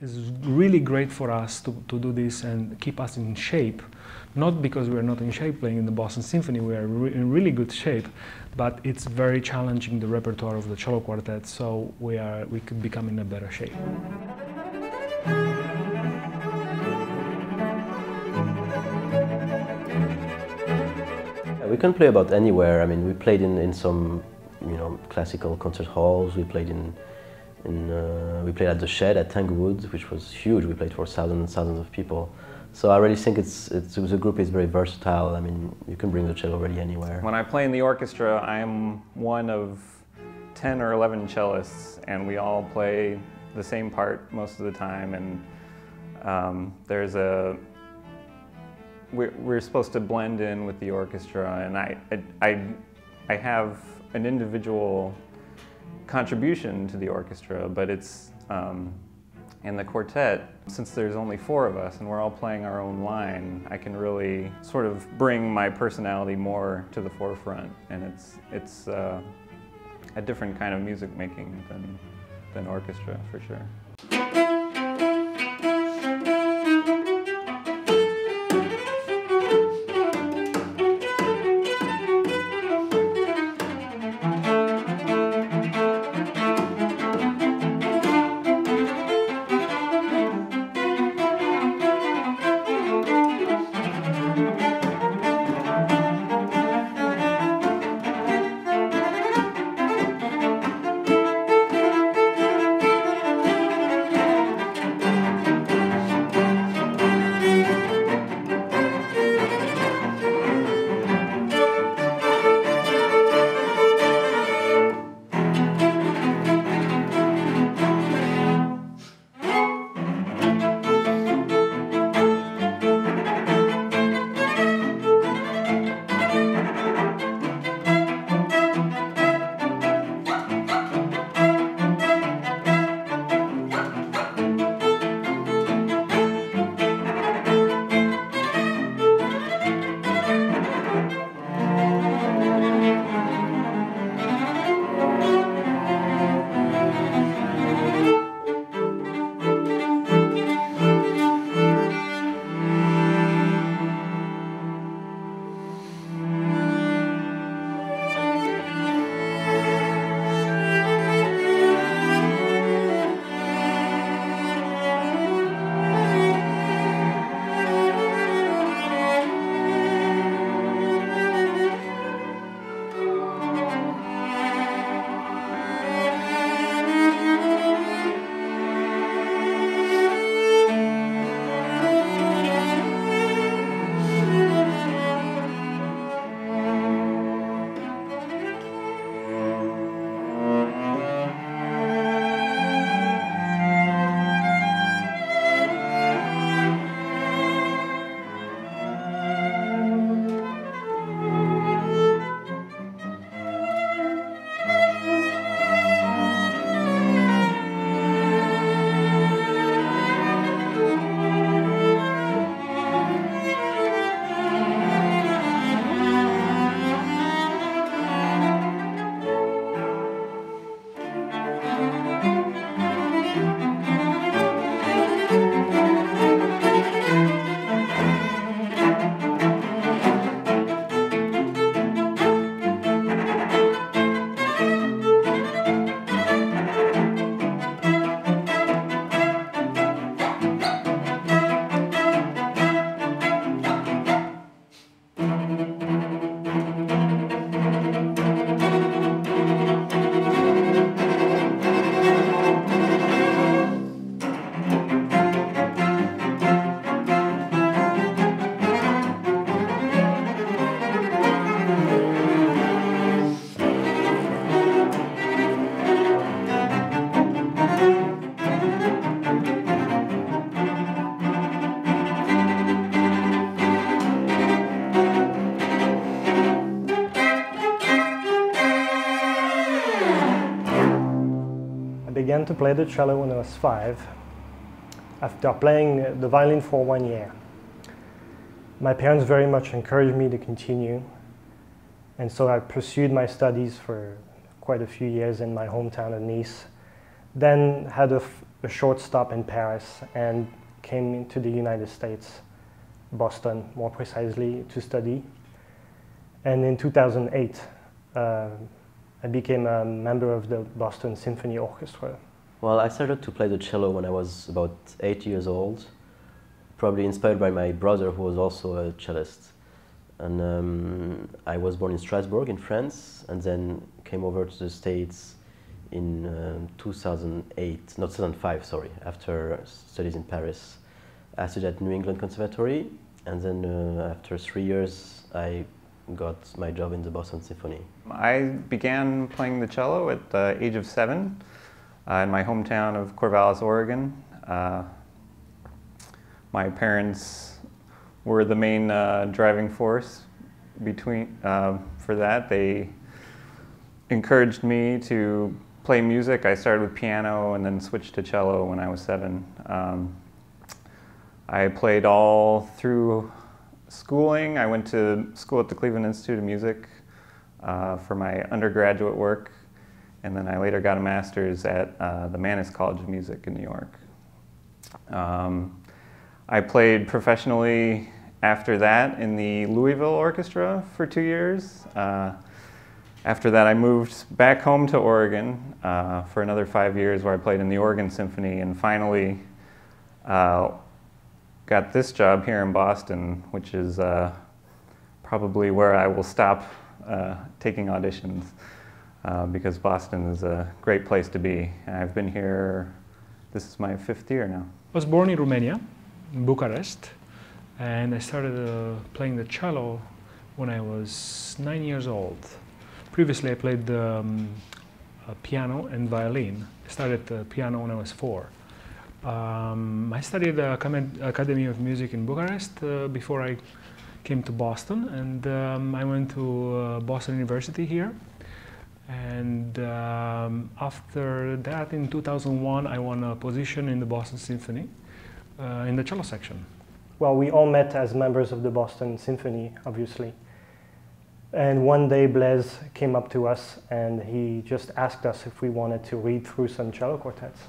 is really great for us to do this and keep us in shape. Not because we're not in shape playing in the Boston Symphony, we are in really good shape, but it's very challenging, the repertoire of the cello quartet, so we could become in a better shape. We can play about anywhere. I mean, we played in some, classical concert halls. We played we played at the Shed at Tanglewood, which was huge. We played for thousands and thousands of people. So I really think the group is very versatile. I mean, you can bring the cello really anywhere. When I play in the orchestra, I'm one of 10 or 11 cellists, and we all play the same part most of the time. And we're supposed to blend in with the orchestra, and I have an individual contribution to the orchestra, but it's in the quartet, since there's only 4 of us and we're all playing our own line, I can really sort of bring my personality more to the forefront, and it's a different kind of music making than orchestra, for sure. began to play the cello when I was 5, after playing the violin for 1 year. My parents very much encouraged me to continue, and so I pursued my studies for quite a few years in my hometown of Nice. Then had a a short stop in Paris and came to the United States, Boston more precisely, to study. And in 2008, I became a member of the Boston Symphony Orchestra. Well, I started to play the cello when I was about 8 years old, probably inspired by my brother, who was also a cellist. And I was born in Strasbourg in France, and then came over to the States in 2008, not 2005, sorry, after studies in Paris. I studied at New England Conservatory, and then after 3 years, I got my job in the Boston Symphony. I began playing the cello at the age of 7 in my hometown of Corvallis, Oregon. My parents were the main driving force for that. They encouraged me to play music. I started with piano and then switched to cello when I was 7. I played all through schooling. I went to school at the Cleveland Institute of Music for my undergraduate work, and then I later got a master's at the Mannes College of Music in New York. I played professionally after that in the Louisville Orchestra for 2 years. After that, I moved back home to Oregon for another 5 years, where I played in the Oregon Symphony, and finally got this job here in Boston, which is probably where I will stop taking auditions, because Boston is a great place to be. I've been here, this is my 5th year now. I was born in Romania, in Bucharest, and I started playing the cello when I was 9 years old. Previously I played piano and violin. I started piano when I was 4. I studied at the Academy of Music in Bucharest before I came to Boston, and I went to Boston University here. And after that, in 2001, I won a position in the Boston Symphony in the cello section. Well, we all met as members of the Boston Symphony, obviously. And one day Blaise came up to us and he just asked us if we wanted to read through some cello quartets.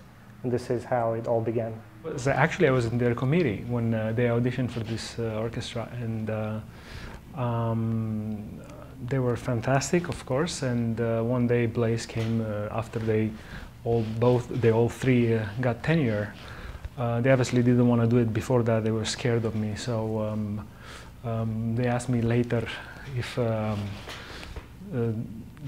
And this is how it all began. So actually, I was in their committee when they auditioned for this orchestra, and they were fantastic, of course. And one day Blaise came after they all three got tenure. They obviously didn't want to do it before that. They were scared of me, so they asked me later if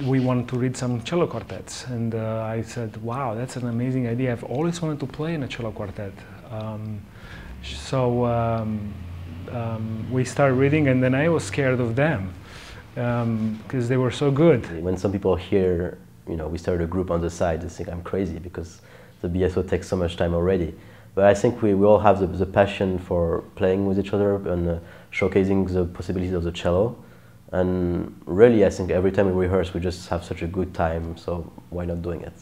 we wanted to read some cello quartets, and I said, wow, that's an amazing idea. I've always wanted to play in a cello quartet. We started reading, and then I was scared of them because they were so good. When some people hear, we started a group on the side, they think I'm crazy because the BSO takes so much time already. But I think we all have the passion for playing with each other and showcasing the possibilities of the cello. And really, I think every time we rehearse, we just have such a good time, so why not doing it?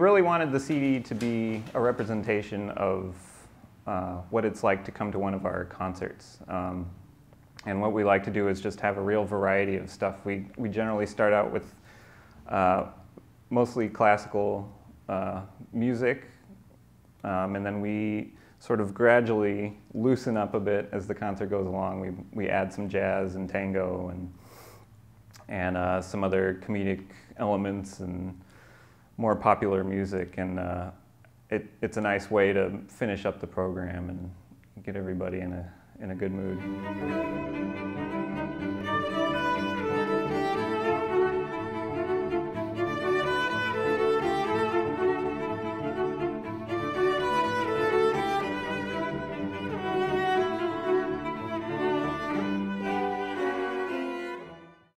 really wanted the CD to be a representation of what it's like to come to one of our concerts. And what we like to do is just have a real variety of stuff. We generally start out with mostly classical music, and then we sort of gradually loosen up a bit as the concert goes along. We add some jazz and tango and some other comedic elements and more popular music, and it's a nice way to finish up the program and get everybody in a good mood.